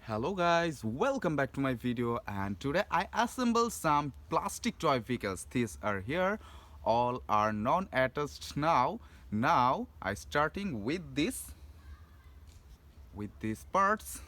Hello guys, welcome back to my video, and today I assembled some plastic toy vehicles. These are here, all are non-attached now. Now I starting with these parts.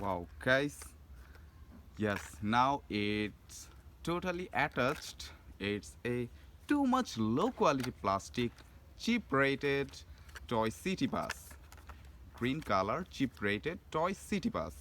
Wow guys, yes, now it's totally attached. It's a too much low quality plastic, cheap rated toy city bus. Green color, cheap rated toy city bus.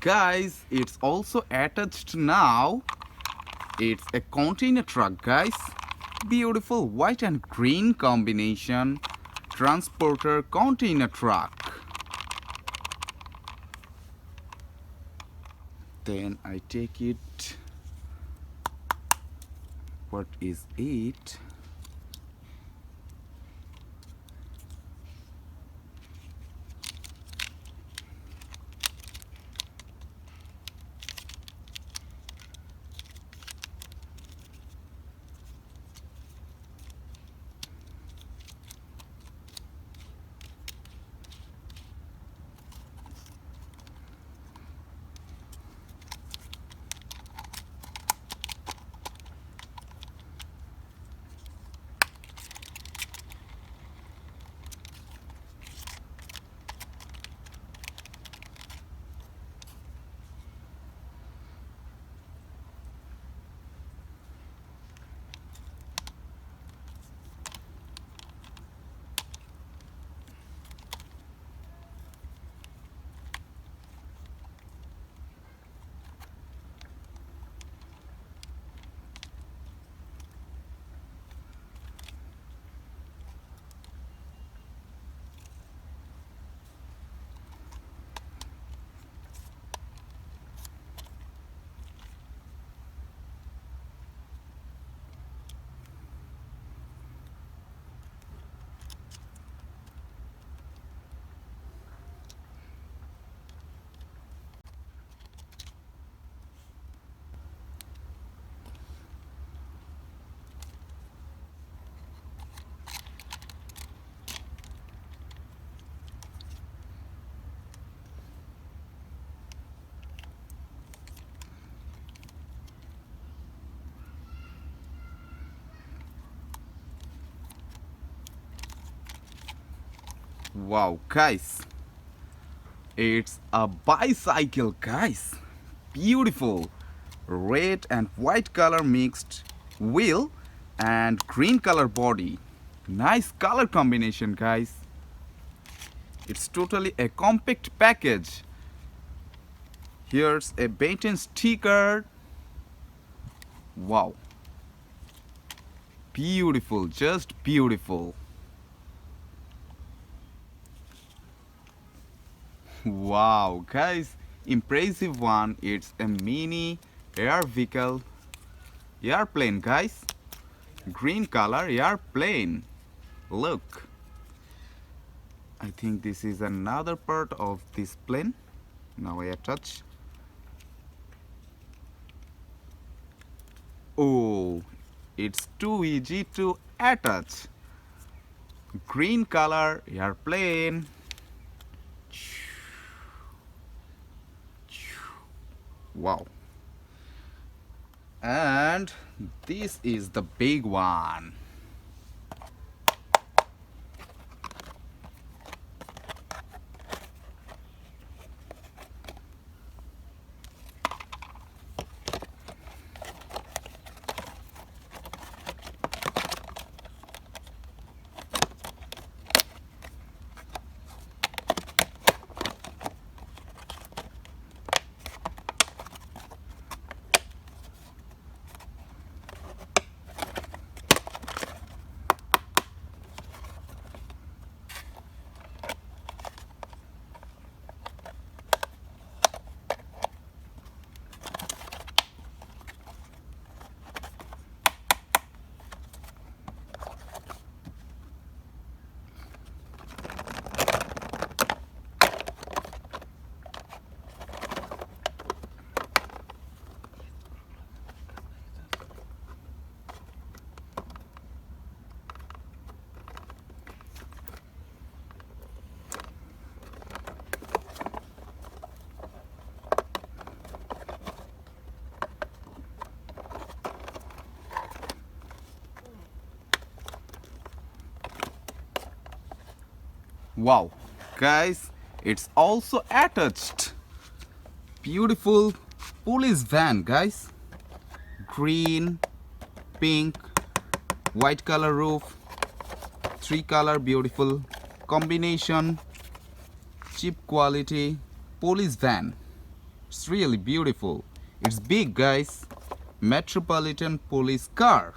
Guys, it's also attached now. It's a container truck, guys. Beautiful white and green combination. Transporter container truck. Then I take it. What is it? Wow, guys. It's a bicycle, guys. Beautiful. Red and white color mixed wheel and green color body. Nice color combination, guys. It's totally a compact package. Here's a Benton sticker. Wow. Beautiful, just beautiful. Wow, guys, impressive one. It's a mini air vehicle airplane, guys. Green color airplane. Look, I think this is another part of this plane. Now I attach. Oh, it's too easy to attach. Green color airplane. Wow. And this is the big one. Wow, guys, it's also attached. Beautiful police van, guys. Green, pink, white color roof, three color beautiful combination, cheap quality police van. It's really beautiful. It's big, guys. Metropolitan police car.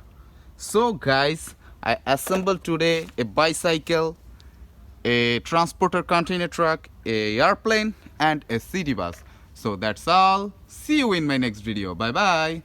So guys, I assembled today a bicycle, a transporter container truck, a airplane and a city bus. So that's all. See you in my next video. Bye bye.